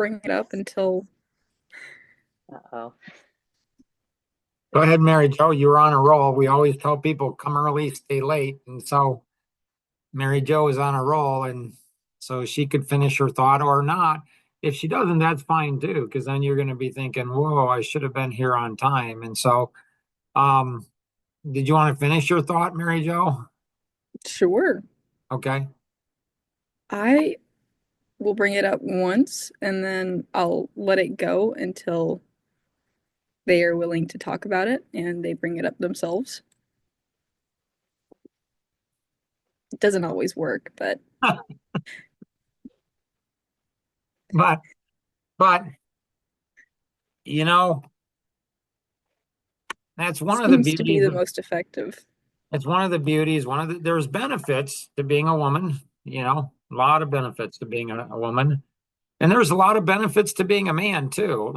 bring it up until Uh-oh. Go ahead, Mary Jo. You were on a roll. We always tell people come early, stay late. And so Mary Jo is on a roll, and so she could finish her thought or not. If she doesn't, that's fine too, because then you're going to be thinking, whoa, I should have been here on time. And so, um, did you want to finish your thought, Mary Jo? sure, Okay. I will bring it up once and then I'll let it go until they are willing to talk about it and they bring it up themselves. It doesn't always work, but But, but, you know, that's one of the seems to be beauties the of most effective. it's one of the beauties, there's benefits to being a woman, a lot of benefits to being a woman. And there's a lot of benefits to being a man too.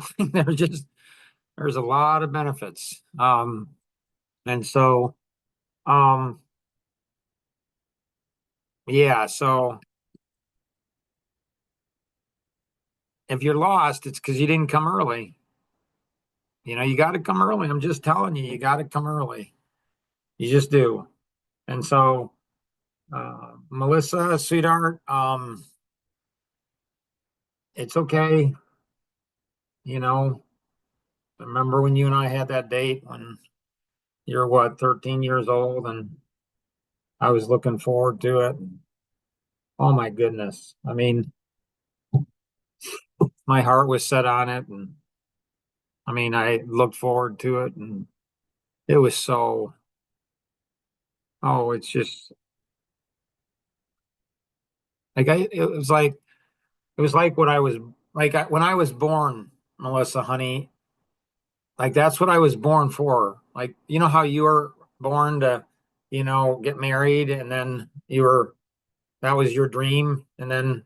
There's a lot of benefits. And so, um, yeah, so if you're lost, it's because you didn't come early. You got to come early. I'm just telling you, you got to come early. You just do. And so, Melissa, sweetheart, it's okay. You know, remember when you and I had that date when you're what, 13 years old, and I was looking forward to it. Oh my goodness. I mean, my heart was set on it, and I mean, I looked forward to it, and it was so, it's just like it was like what I was when I was born, Melissa, honey, like that's what I was born for. Like, you know how you were born to, get married, and then that was your dream, and then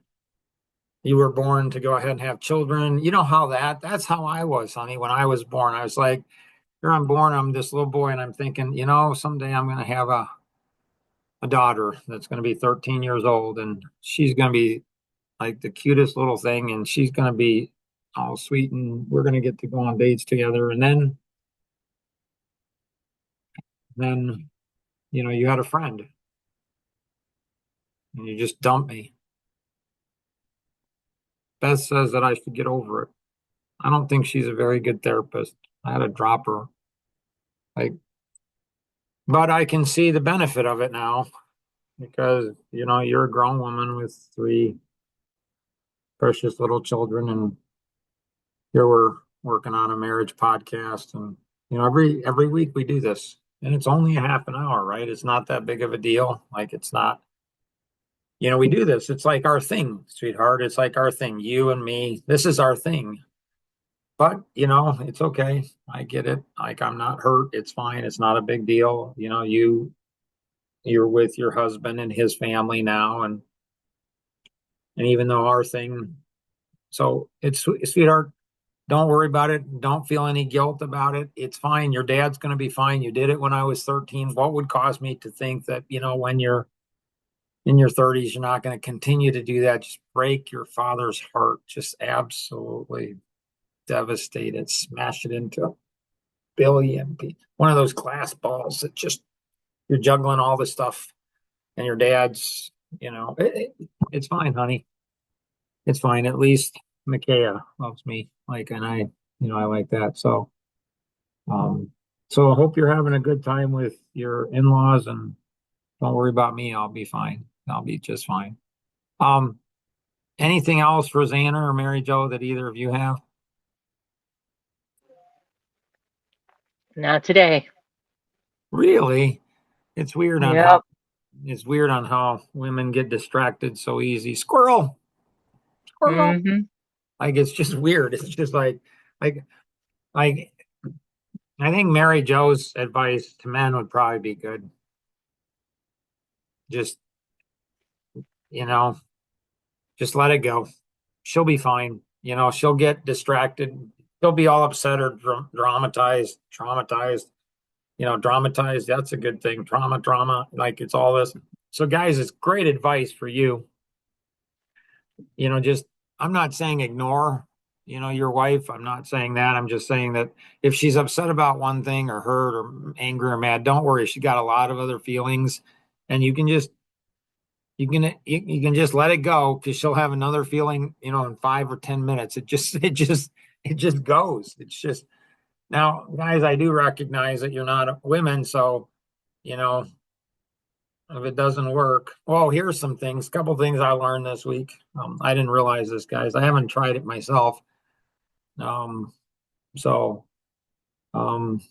you were born to go ahead and have children. You know how that's how I was, honey, when I was born. I was like, here I'm born, I'm this little boy, and I'm thinking, someday I'm going to have a daughter that's going to be 13 years old, and she's going to be like the cutest little thing, and she's going to be all sweet, and we're going to get to go on dates together. And then, you had a friend, and you just dumped me. Beth says that I should get over it. I don't think she's a very good therapist. I had to drop her. Like, but I can see the benefit of it now because, you're a grown woman with three precious little children, and here we're working on a marriage podcast. And, every week we do this, and it's only a half an hour, right? It's not that big of a deal. Like, it's not, we do this. It's like our thing, sweetheart. It's like our thing. You and me, this is our thing. But, it's okay. I get it. Like, I'm not hurt. It's fine. It's not a big deal. You're with your husband and his family now, and even though our thing, so it's sweetheart, don't worry about it. Don't feel any guilt about it. It's fine. Your dad's going to be fine. You did it when I was 13. What would cause me to think that, when you're in your 30s, you're not going to continue to do that? Just break your father's heart. Just absolutely devastate it. Smash it into a billion pieces. One of those glass balls that just, you're juggling all this stuff, and your dad's, it's fine, honey. It's fine. At least Micaiah loves me. Like, and I like that. Um, so I hope you're having a good time with your in-laws, and don't worry about me. I'll be fine. I'll be just fine. Um, Anything else for Xana or Mary Jo that either of you have? Not today. Really? It's weird on how Yep. it's weird on how women get distracted so easy. Squirrel, squirrel. Mm-hmm. Like, it's just weird. It's just like like I think Mary Jo's advice to men would probably be good. Just, you know, just let it go. She'll be fine. She'll get distracted. She'll be all upset or traumatized. Dramatized. That's a good thing. Drama. Like, it's all this. So, guys, it's great advice for you. Just, I'm not saying ignore your wife. I'm not saying that. I'm just saying that if she's upset about one thing or hurt or angry or mad, don't worry. She got a lot of other feelings, and you can just let it go because she'll have another feeling, in 5 or 10 minutes. It just goes. It's just now, guys, I do recognize that you're not women, so you know if it doesn't work. Well, here's some things, couple things I learned this week. I didn't realize this, guys. I haven't tried it myself. Um, so um,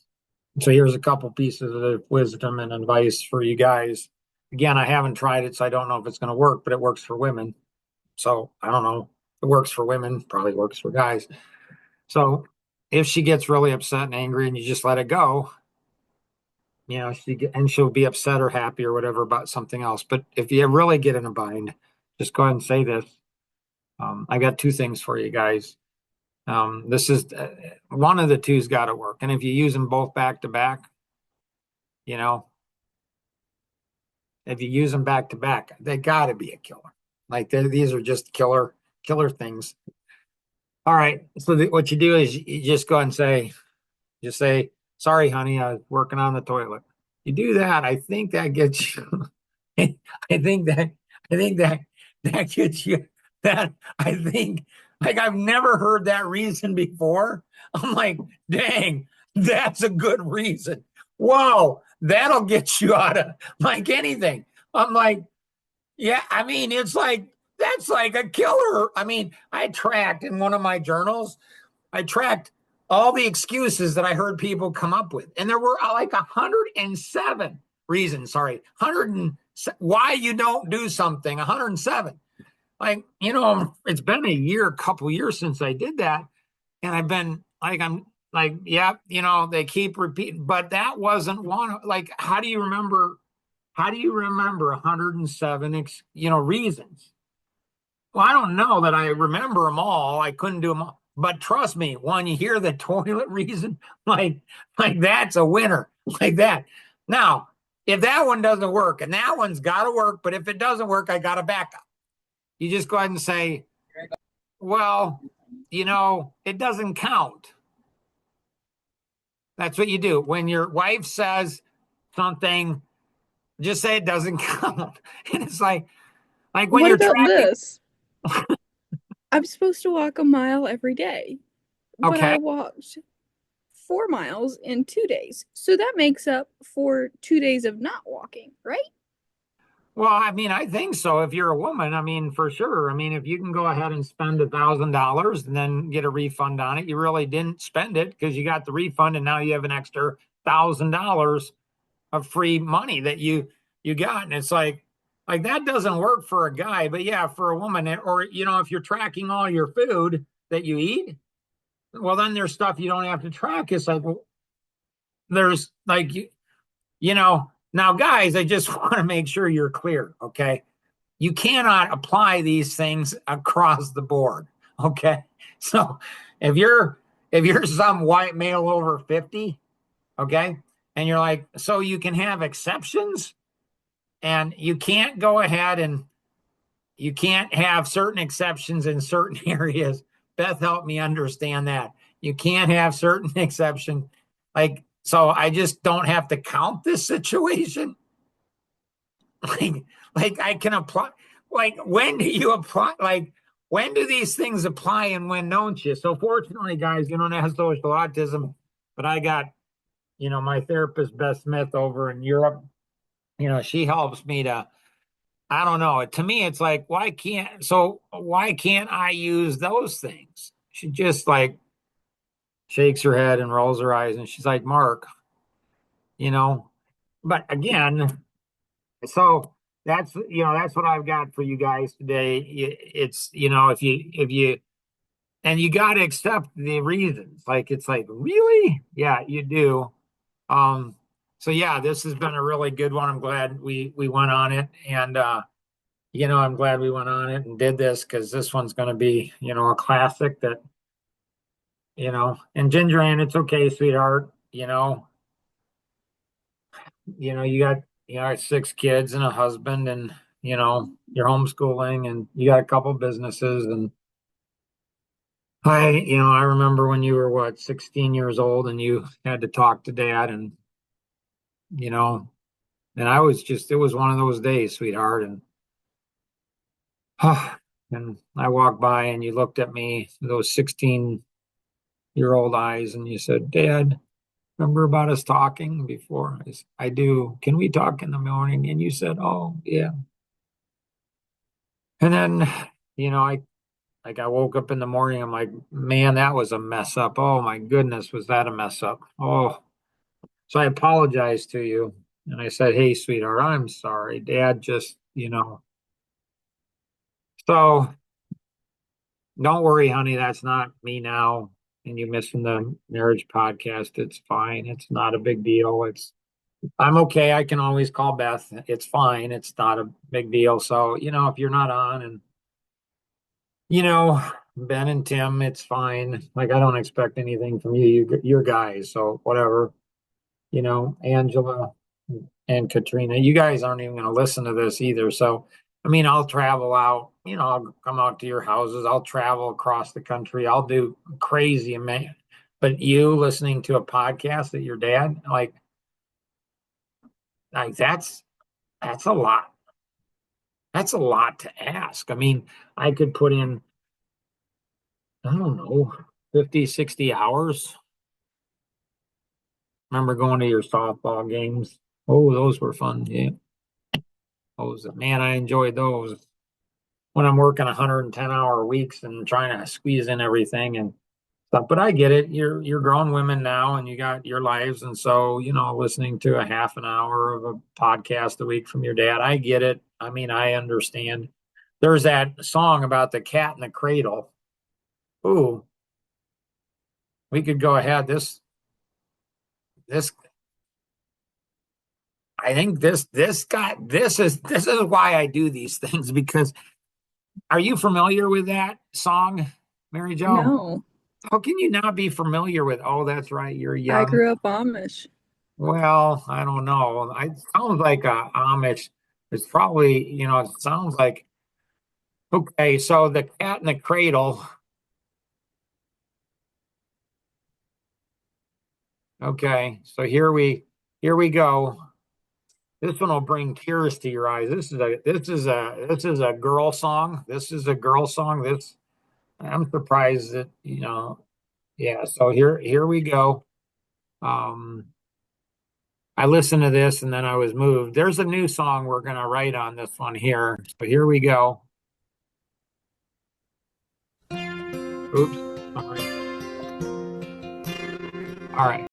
so here's a couple pieces of wisdom and advice for you guys. Again, I haven't tried it, so I don't know if it's going to work, but it works for women. So I don't know. It works for women, probably works for guys. So if she gets really upset and angry and you just let it go, she'll be upset or happy or whatever about something else. But if you really get in a bind, just go ahead and say this. I got two things for you guys. This is one of the two's got to work. And if you use them both back to back, you know, if you use them back to back, they got to be a killer. Like these are just killer things. All right. So what you do is you just go ahead and just say, sorry, honey, I was working on the toilet. You do that. I think that gets you. I think that, I think that gets you that. I think, like, I've never heard that reason before. I'm like, dang, that's a good reason. Whoa, that'll get you out of like anything. I'm like, yeah, I mean, it's like, that's like a killer. I mean, I tracked in one of my journals, I tracked all the excuses that I heard people come up with. And there were like 107 reasons, sorry, 100 why you don't do something, 107. Like, it's been a year, couple years since I did that. And I've been like, I'm like, yeah, they keep repeating, but that wasn't one. Like, how do you remember 107, reasons? Well, I don't know that I remember them all. I couldn't do them all. But trust me, when you hear the toilet reason, like that's a winner, like that. Now, if that one doesn't work, and that one's got to work, but if it doesn't work, I got to back up. You just go ahead and say, well, it doesn't count. That's what you do. When your wife says something, just say it doesn't count. And it's like when What you're about tracking, this? I'm supposed to walk a mile every day, but I okay. walked 4 miles in 2 days. So that makes up for 2 days of not walking, right? Well, I mean, I think so. If you're a woman, I mean, for sure. I mean, if you can go ahead and spend $1,000 and then get a refund on it, you really didn't spend it because you got the refund, and now you have an extra $1,000 of free money that you got, and it's like that doesn't work for a guy, but yeah, for a woman, or if you're tracking all your food that you eat, well, then there's stuff you don't have to track. It's like, well, there's like now, guys, I just want to make sure you're clear, okay? You cannot apply these things across the board. Okay. So if you're some white male over 50, okay, and you're like, so you can have exceptions, and you can't go ahead and you can't have certain exceptions in certain areas. Beth helped me understand that. You can't have certain exception. Like, so I just don't have to count this situation. like like I can apply, like, when do you apply, like, when do these things apply and when don't you? So fortunately, guys, you don't have social autism, but I got my therapist Beth Smith over in Europe. She helps me to, I don't know, to me it's like, why can't I use those things? She just like shakes her head and rolls her eyes, and she's like, Mark, you know but again, so that's what I've got for you guys today. It's if you and you got to accept the reasons. Like, it's like, really, yeah, you do. So yeah, this has been a really good one. I'm glad we went on it, and I'm glad we went on it and did this, because this one's going to be a classic that and Ginger Ann, it's okay, sweetheart. You got 6 kids and a husband, and you're homeschooling, and you got a couple businesses, and I remember when you were what, 16 years old and you had to talk to dad and, you know, and it was one of those days, sweetheart. And, and I walked by and you looked at me, with those 16-year-old eyes, and you said, Dad, remember about us talking before? I do. Can we talk in the morning? And you said, oh, yeah. And then, I woke up in the morning. I'm like, man, that was a mess up. Oh my goodness, was that a mess up? Oh, so I apologized to you. And I said, hey, sweetheart, I'm sorry. Dad just. So don't worry, honey. That's not me now. And you missing the marriage podcast. It's fine. It's not a big deal. I'm okay. I can always call Beth. It's fine. It's not a big deal. So, if you're not on and, you know, Ben and Tim, it's fine. Like, I don't expect anything from you. You're guys. So, whatever, Angela and Katrina, you guys aren't even going to listen to this either. So, I mean, I'll travel out, I'll come out to your houses. I'll travel across the country. I'll do crazy, man. But you listening to a podcast that your dad, like that's a lot. That's a lot to ask. I mean, I could put in, I don't know, 50, 60 hours. Remember going to your softball games? Oh, those were fun. Yeah. Man, I enjoyed those when I'm working 110-hour weeks and trying to squeeze in everything and stuff. But I get it. You're grown women now and you got your lives. And so, listening to a half an hour of a podcast a week from your dad, I get it. I mean, I understand. There's that song about the cat in the cradle. Ooh, we could go ahead. This I think this is why I do these things because are you familiar with that song, Mary Jo? No, How can you not be familiar with, oh, that's right, you're I young. grew up Amish. Well, I don't know. It sounds like Amish. It's probably, it sounds like okay, so the cat in the cradle. Okay, so here we go. This one will bring tears to your eyes. This is a girl song. This is a girl song. I'm surprised that, yeah. So here we go. Um, I listened to this and then I was moved. There's a new song we're gonna write on this one here. So here we go. Oops. Sorry. All right.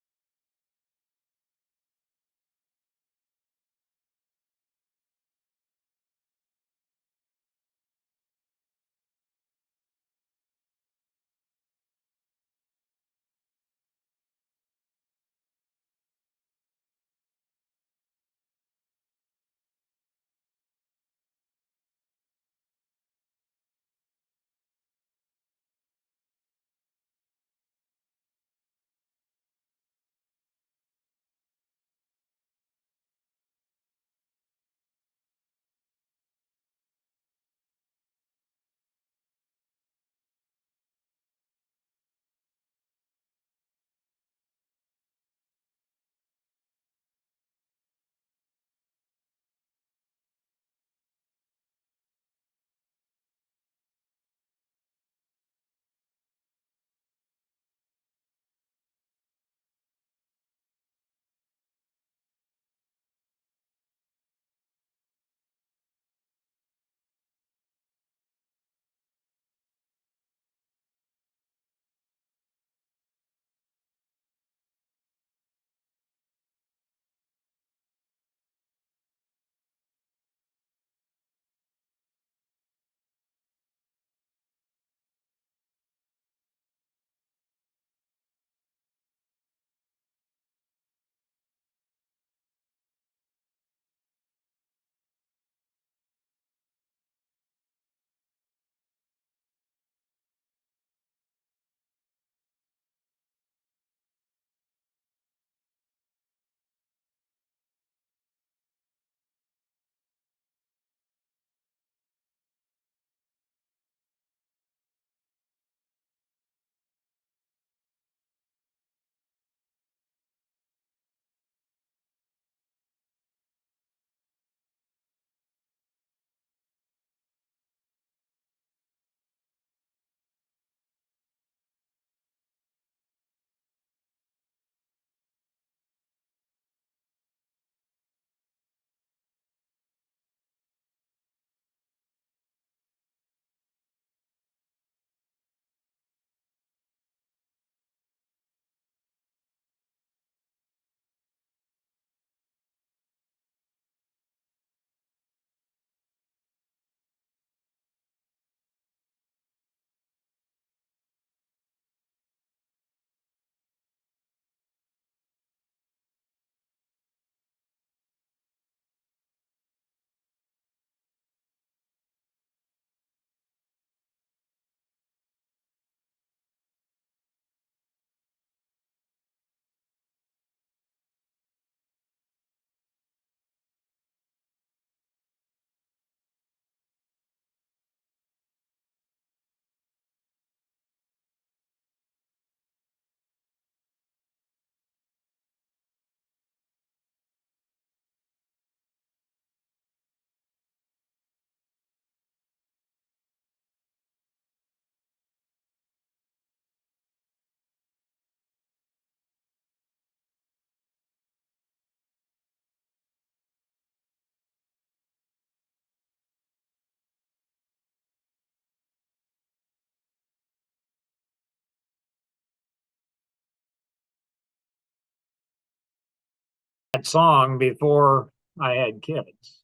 song before I had kids.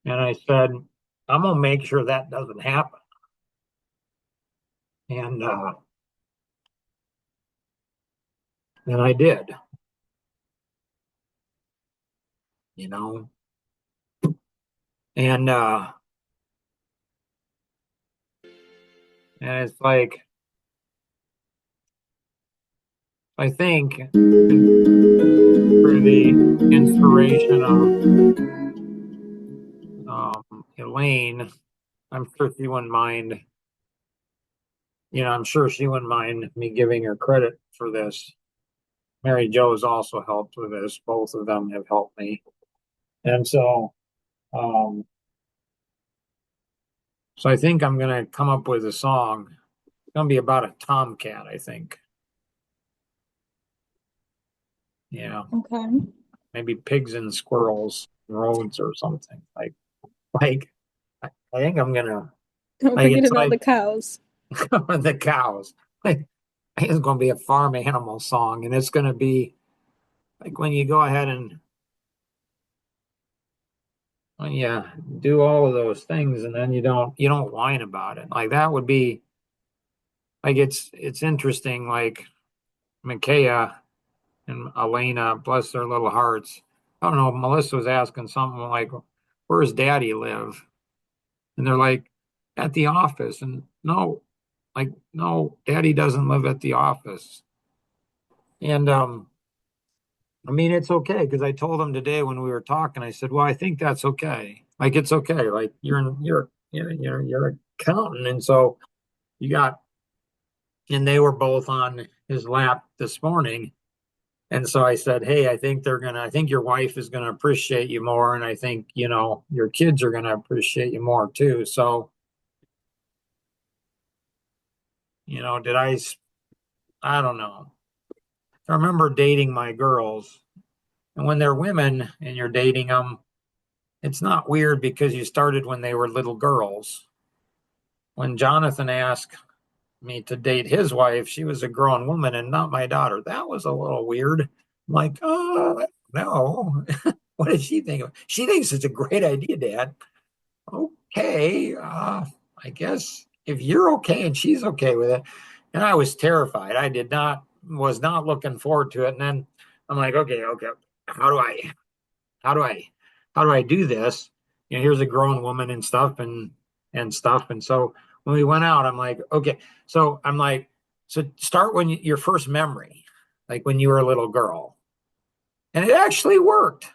And I said, I'm gonna make sure that doesn't happen. And and I did, you know. And and it's like I think through the inspiration of Elaine, I'm sure she wouldn't mind, I'm sure she wouldn't mind me giving her credit for this. Mary Jo's also helped with this. Both of them have helped me. And um, so I think I'm going to come up with a song. It's going to be about a tomcat, I think. Yeah, Okay. maybe pigs and squirrels, roads or something. Like I think I'm gonna Don't like forget it's about like the cows. the cows. Like I think it's gonna be a farm animal song, and it's gonna be like when you go ahead and when you do all of those things, and then you don't whine about it. Like that would be like it's interesting. Like Micaiah and Elena, bless their little hearts. I don't know. Melissa was asking something like, "Where's Daddy live?" And they're like, "At the office." And no, like, no, Daddy doesn't live at the office. And I mean, it's okay because I told him today when we were talking, I said, "Well, I think that's okay. Like, it's okay. Like, you're an accountant, and so you got." And they were both on his lap this morning, and so I said, "Hey, I think your wife is gonna appreciate you more, and I think your kids are gonna appreciate you more too." So, did I don't know. I remember dating my girls, and when they're women and you're dating them, it's not weird because you started when they were little girls. When Jonathan asked me to date his wife, she was a grown woman and not my daughter. That was a little weird. I'm like, oh, no. What does she think of? She thinks it's a great idea, Dad. Okay, I guess if you're okay and she's okay with it. And I was terrified. Was not looking forward to it. And then I'm like, okay, how do I how do I how do I do this? Here's a grown woman and stuff. And so when we went out, I'm like, okay. So I'm like, so start when your first memory, like when you were a little girl. And it actually worked.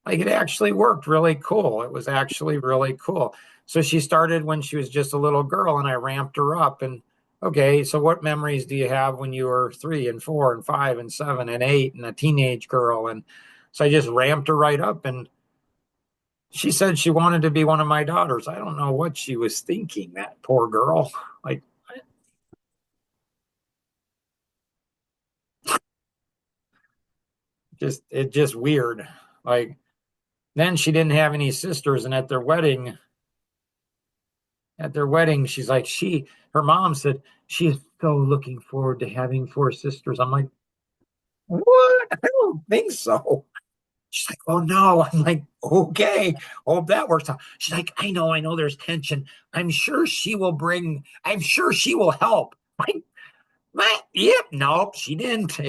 Like it actually worked really cool. It was actually really cool. So she started when she was just a little girl and I ramped her up. And okay, so what memories do you have when you were 3 and 4 and 5 and 7 and 8 and a teenage girl? And so I just ramped her right up. And she said she wanted to be one of my daughters. I don't know what she was thinking, that poor girl. Like, it just weird. Like, then she didn't have any sisters. And at their wedding, she's like, her mom said, she's so looking forward to having four sisters. I'm like, what? I don't think so. She's like, oh no. I'm like, okay, hope that works out. She's like, I know there's tension. I'm sure she will help. Yep, no, she didn't.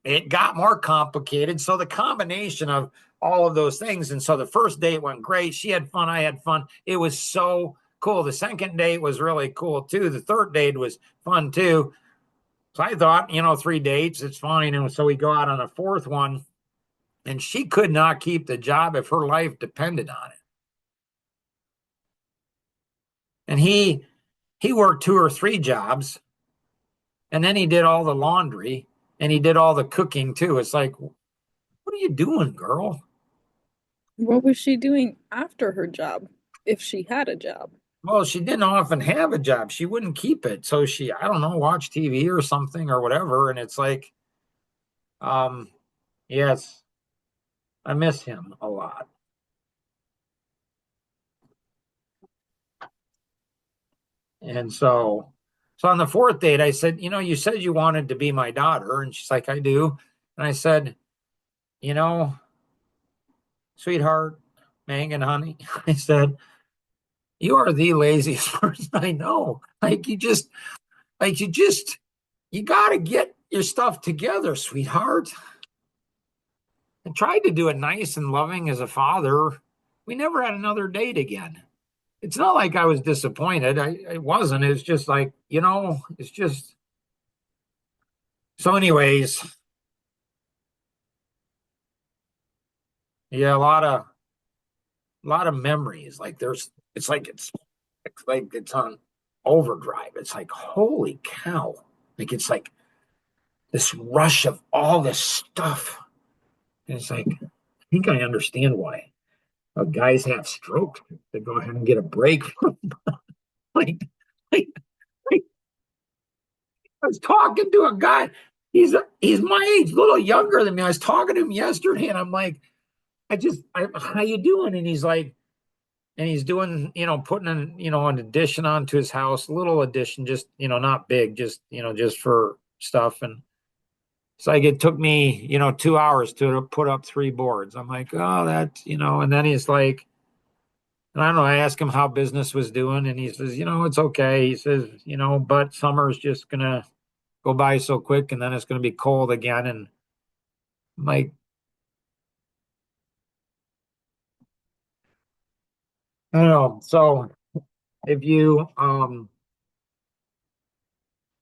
It got more complicated. So the combination of all of those things, and so the first date went great. She had fun, I had fun. It was so cool. The second date was really cool too. The third date was fun too. So I thought, 3 dates, it's fine. And so we go out on a fourth one, and she could not keep the job if her life depended on it. And he worked two or three jobs, and then he did all the laundry and he did all the cooking too. It's like, what are you doing, girl? What was she doing after her job, if she had a job? Well, she didn't often have a job. She wouldn't keep it. So I don't know, watch TV or something or whatever. And it's like, um, yes, I miss him a lot. And so on the fourth date, I said, you said you wanted to be my daughter. And she's like, I do. And I said, you know, sweetheart, Megan, honey, I said, you are the laziest person I know. You got to get your stuff together, sweetheart. I tried to do it nice and loving as a father. We never had another date again. It's not like I was disappointed. I wasn't. It's just like, it's just. So, anyways, yeah, a lot of memories. Like it's like it's on overdrive. It's like, holy cow. Like it's like this rush of all this stuff. And it's like, I think I understand why guys have strokes to go ahead and get a break from like, like, like I was talking to a guy. He's my age, a little younger than me. I was talking to him yesterday, and I'm like, how you doing? And he's like, and he's doing, putting an addition onto his house, a little addition, just, not big, just, just for stuff. And so like it took me, 2 hours to put up 3 boards. I'm like, oh, and then he's like, and I don't know, I asked him how business was doing, and he says, it's okay. He says, but summer's just gonna go by so quick, and then it's gonna be cold again. And I'm like, I don't know. So if you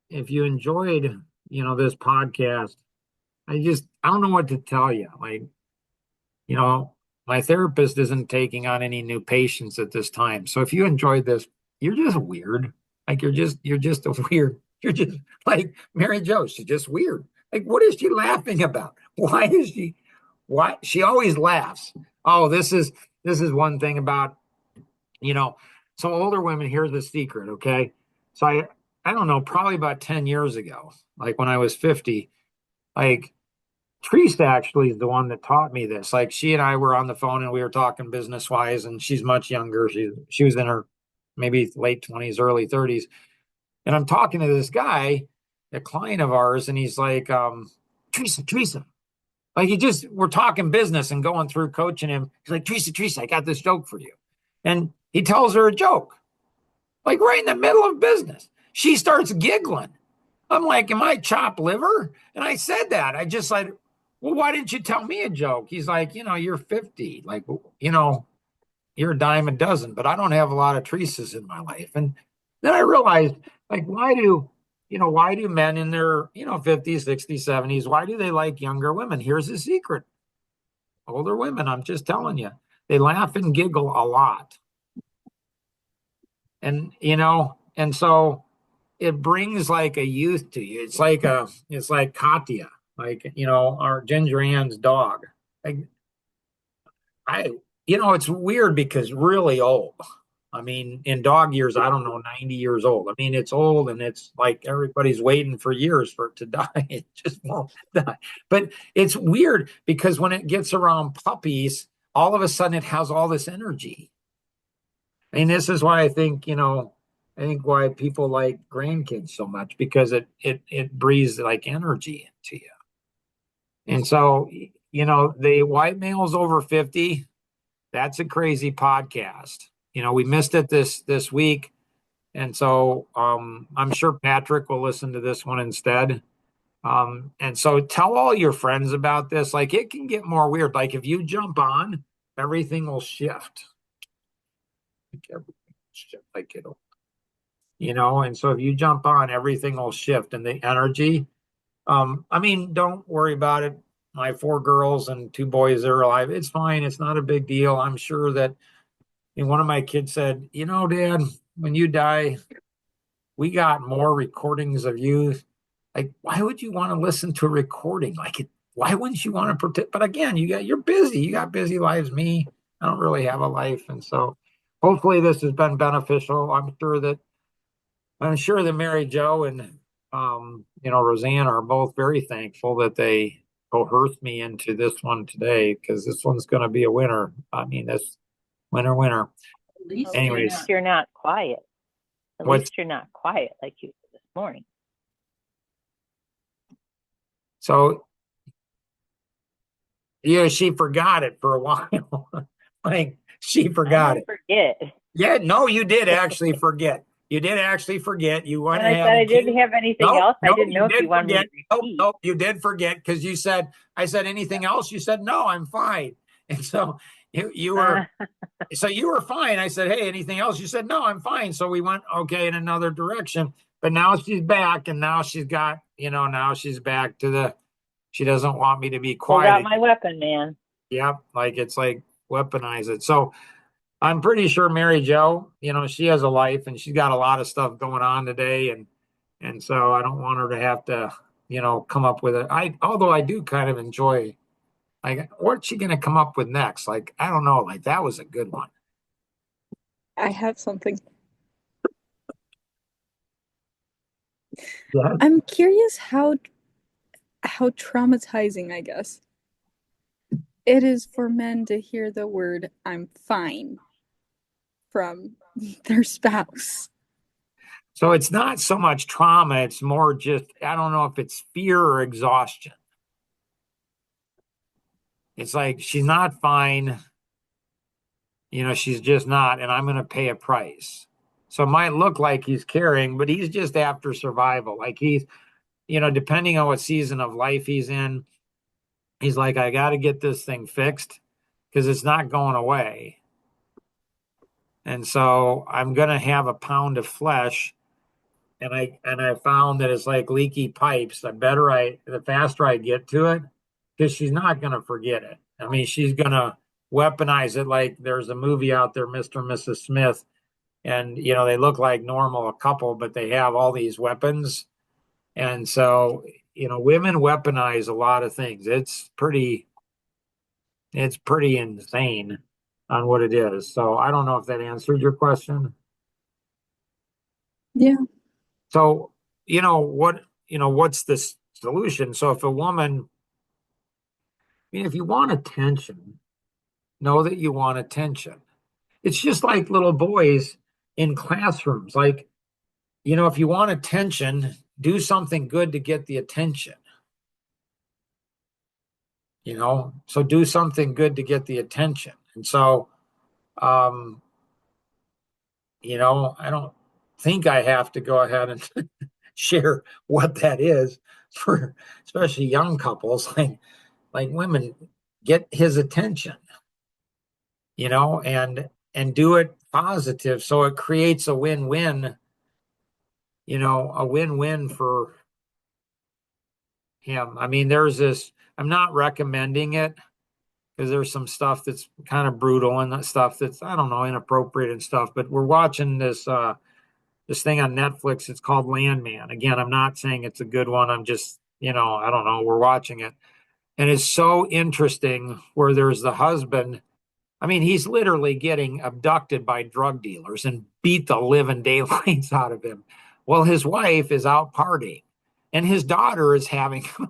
if you enjoyed, this podcast, I don't know what to tell you. Like, you know, my therapist isn't taking on any new patients at this time. So if you enjoyed this, you're just weird. Like you're just a weird. You're just like Mary Jo. She's just weird. Like, what is she laughing about? Why she always laughs? Oh, this is one thing about, you know, so older women, here's the secret, okay? So I don't know, probably about 10 years ago, like when I was 50, like Teresa actually is the one that taught me this. Like she and I were on the phone and we were talking business wise, and she's much younger. She was in her maybe late 20s, early 30s. And I'm talking to this guy, a client of ours, and he's like, Teresa. Like we're talking business and going through coaching him. He's like, Teresa, I got this joke for you. And he tells her a joke, like right in the middle of business. She starts giggling. I'm like, am I chopped liver? And I said that. I just like, well, why didn't you tell me a joke? He's like, you're 50. Like, you're a dime a dozen, but I don't have a lot of Teresa's in my life. And then I realized, like, why do men in their, 50s, 60s, 70s, why do they like younger women? Here's the secret. Older women, I'm just telling you, they laugh and giggle a lot. And so it brings like a youth to you. It's like Katya, like, our Ginger Ann's dog. Like I, it's weird because really old. I mean, in dog years, I don't know, 90 years old. I mean, it's old and it's like everybody's waiting for years for it to die. It just won't die. But it's weird because when it gets around puppies, all of a sudden it has all this energy. And this is why I think why people like grandkids so much, because it breathes like energy into you. And so, the white males over 50, that's a crazy podcast. We missed it this week. And so I'm sure Patrick will listen to this one instead. And so tell all your friends about this. Like it can get more weird. Like if you jump on, everything will shift. Like everything will shift. Like and so if you jump on, everything will shift and the energy. I mean, don't worry about it. My 4 girls and 2 boys are alive. It's fine. It's not a big deal. I'm sure that one of my kids said, Dad, when you die, we got more recordings of you. Like, why would you want to listen to a recording? Why wouldn't you want to protect? But again, you're busy. You got busy lives. Me, I don't really have a life. And so hopefully this has been beneficial. I'm sure that Mary Jo and Roseanne are both very thankful that they coerced me into this one today, because this one's going to be a winner. I mean, that's winner. At Anyways, least you're not quiet. At what's least you're not quiet like you were this morning. so Yeah, she forgot it for a while. Like she I forgot didn't it. forget. Yeah, no, you did actually forget. You did actually forget. You went When I ahead said I and didn't changed. have anything No, else, I no, didn't you know if did you wanted me to forget. No, repeat. no, you did forget because you said, I said anything else? You said, no, I'm fine. And so you were, so you were fine. I said, hey, anything else? You said, no, I'm fine. So we went, okay, in another direction. But now she's back and now she's got, now she's back to she doesn't want me to be Pulled quiet out my again. weapon, man. Yep. Like it's like weaponize it. So I'm pretty sure Mary Jo, she has a life and she's got a lot of stuff going on today. And so I don't want her to have to, come up with it. Although I do kind of enjoy, like, what's she going to come up with next? Like, I don't know. Like, that was a good one. I have something. Yeah. I'm curious how traumatizing, I guess, it is for men to hear the word "I'm fine" from their spouse. So it's not so much trauma. It's more just, I don't know if it's fear or exhaustion. It's like, she's not fine. She's just not, and I'm going to pay a price. So it might look like he's caring, but he's just after survival. Like depending on what season of life he's in, he's like, I got to get this thing fixed because it's not going away. And so I'm going to have a pound of flesh. And I found that it's like leaky pipes. The faster I get to it, because she's not going to forget it. I mean, she's going to weaponize it. Like there's a movie out there, Mr. and Mrs. Smith, and they look like normal a couple, but they have all these weapons. And so, women weaponize a lot of things. It's pretty insane on what it is. So I don't know if that answered your question. Yeah. So, what's the solution? So if a woman, I mean, if you want attention, know that you want attention. It's just like little boys in classrooms. Like, if you want attention, do something good to get the attention. So do something good to get the attention. And so, um, I don't think I have to go ahead and share what that is for especially young couples. Like women, get his attention, and do it positive so it creates a win-win, a win-win for him. I mean, I'm not recommending it because there's some stuff that's kind of brutal and that stuff that's, I don't know, inappropriate and stuff, but we're watching this thing on Netflix. It's called Landman. Again, I'm not saying it's a good one. I'm just, I don't know, we're watching it. And it's so interesting where there's the husband. I mean, he's literally getting abducted by drug dealers and beat the living daylights out of him. Well, his wife is out partying and his daughter is having a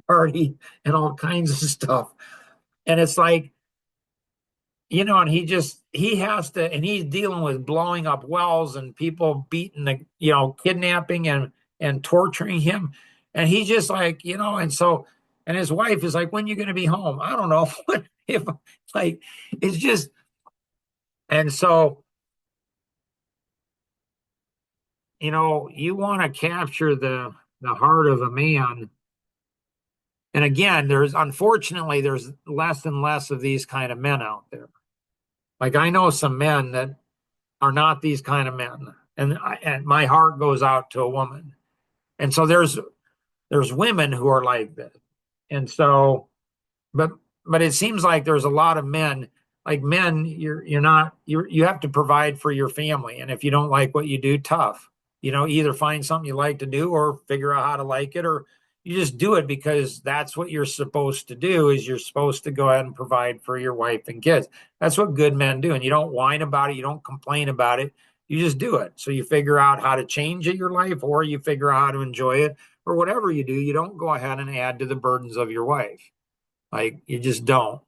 party and all kinds of stuff. And it's like, and he has to, and he's dealing with blowing up wells and people beating kidnapping and torturing him. And he's just like, and so, and his wife is like, when are you going to be home? I don't know. if like, it's just, and so, you want to capture the heart of a man. And again, unfortunately, there's less and less of these kind of men out there. Like I know some men that are not these kind of men. And my heart goes out to a woman. And so there's women who are like this. And so, but it seems like there's a lot of men, like men, you have to provide for your family. And if you don't like what you do, tough. Either find something you like to do or figure out how to like it, or you just do it because that's what you're supposed to do. Is you're supposed to go ahead and provide for your wife and kids. That's what good men do. And you don't whine about it, you don't complain about it, you just do it. So you figure out how to change it your life, or you figure out how to enjoy it, or whatever you do. You don't go ahead and add to the burdens of your wife. Like you just don't.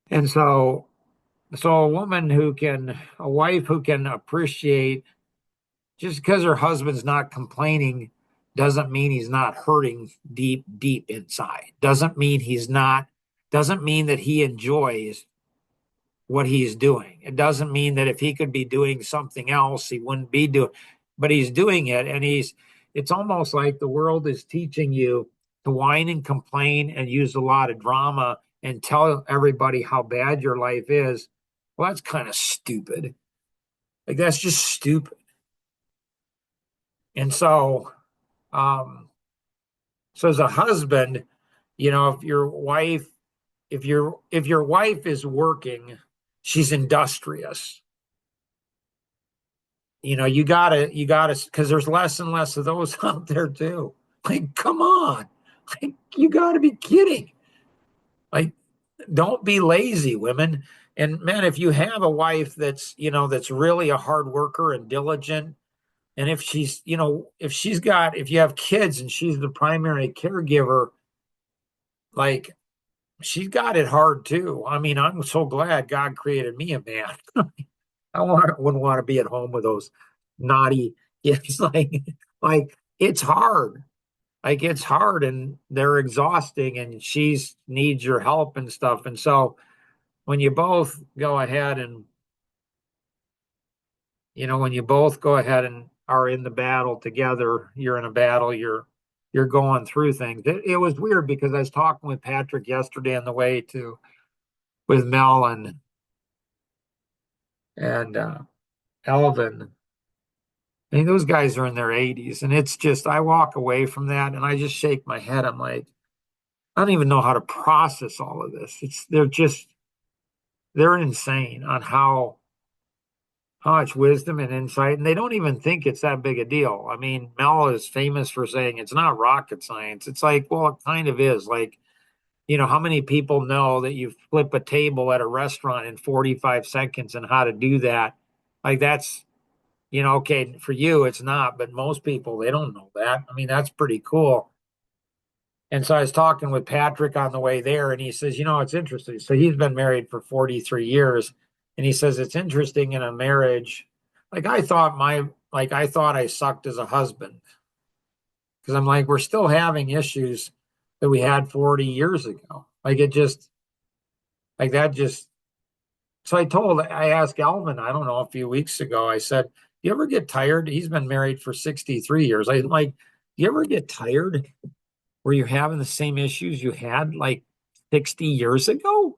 And so a wife who can appreciate, just because her husband's not complaining doesn't mean he's not hurting deep, deep inside. Doesn't mean that he enjoys what he's doing. It doesn't mean that if he could be doing something else, he wouldn't be doing, but he's doing it. And it's almost like the world is teaching you to whine and complain and use a lot of drama and tell everybody how bad your life is. Well, that's kind of stupid. Like, that's just stupid. And um, so as a husband, if your wife is working, she's industrious. You gotta, because there's less and less of those out there too. Like, come on, like, you gotta be kidding. Like, don't be lazy, women. And men, if you have a wife that's really a hard worker and diligent, and if you have kids and she's the primary caregiver, like, she's got it hard too. I mean, I'm so glad God created me a man. Wouldn't want to be at home with those naughty kids. Like it's hard. Like, it's hard, and they're exhausting, and she's needs your help and stuff. And so when you both go ahead and when you both go ahead and are in the battle together, you're in a battle, you're going through things. It was weird because I was talking with Patrick yesterday on the way to with Mel and Elvin. I mean, those guys are in their 80s, and it's just, I walk away from that and I just shake my head. I'm like, I don't even know how to process all of this. They're insane on how much wisdom and insight, and they don't even think it's that big a deal. I mean, Mel is famous for saying it's not rocket science. It's like, well, it kind of is. Like, how many people know that you flip a table at a restaurant in 45 seconds and how to do that? Like, that's, okay, for you, it's not, but most people, they don't know that. I mean, that's pretty cool. And so I was talking with Patrick on the way there, and he says, it's interesting. So he's been married for 43 years. And he says, it's interesting in a marriage. Like, I thought I sucked as a husband because I'm like, we're still having issues that we had 40 years ago. Like, it just, like that just, so I asked Alvin, I don't know, a few weeks ago, I said, do you ever get tired? He's been married for 63 years. I'm like, do you ever get tired where you're having the same issues you had like 60 years ago?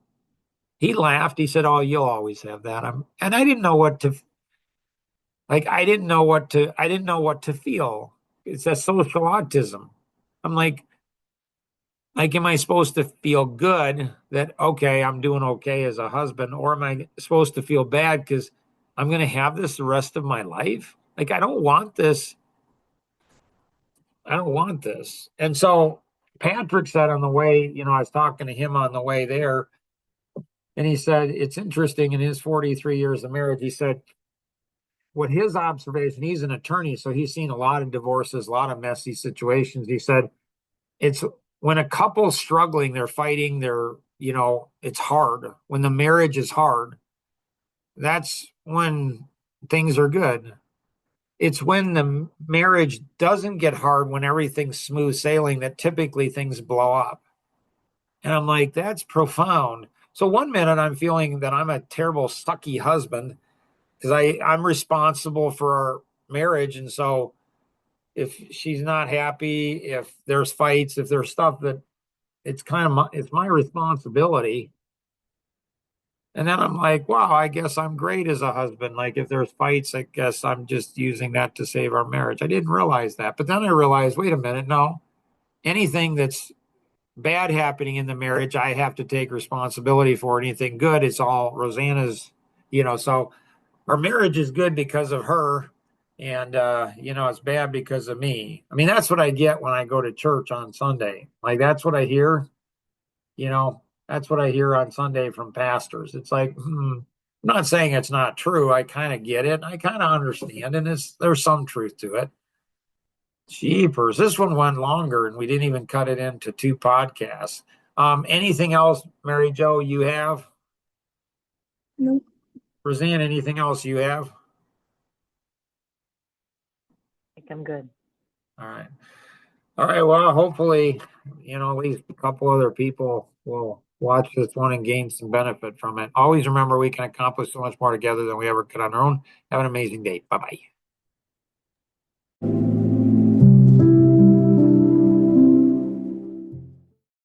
He laughed. He said, "Oh, you'll always have that." And I didn't know what to like. I didn't know what to feel. It's a social autism. I'm like, am I supposed to feel good that, okay, I'm doing okay as a husband, or am I supposed to feel bad because I'm going to have this the rest of my life? Like, I don't want this. I don't want this. And so Patrick said on the way, I was talking to him on the way there, and he said, it's interesting in his 43 years of marriage, he said, what his observation, he's an attorney, so he's seen a lot of divorces, a lot of messy situations. He said, it's when a couple's struggling, they're fighting, it's hard. When the marriage is hard, that's when things are good. It's when the marriage doesn't get hard, when everything's smooth sailing, that typically things blow up. And I'm like, that's profound. So one minute I'm feeling that I'm a terrible, sucky husband because I'm responsible for our marriage. And so if she's not happy, if there's fights, if there's stuff that it's my responsibility. And then I'm like, wow, I guess I'm great as a husband. Like, if there's fights, I guess I'm just using that to save our marriage. I didn't realize that. But then I realized, wait a minute, no, anything that's bad happening in the marriage, I have to take responsibility for. Anything good, it's all Rosanna's, so our marriage is good because of her. And, it's bad because of me. I mean, that's what I get when I go to church on Sunday. Like, that's what I hear, you know, that's what I hear on Sunday from pastors. It's like, I'm not saying it's not true. I kind of get it. I kind of understand. And there's some truth to it. Jeepers, this one went longer and we didn't even cut it into two podcasts. Anything else, Mary Jo, you have? Nope. Roseanne, anything else you have? I think I'm good. All right. All right, well, hopefully, at least a couple other people will watch this one and gain some benefit from it. Always remember we can accomplish so much more together than we ever could on our own. Have an amazing day. Bye-bye.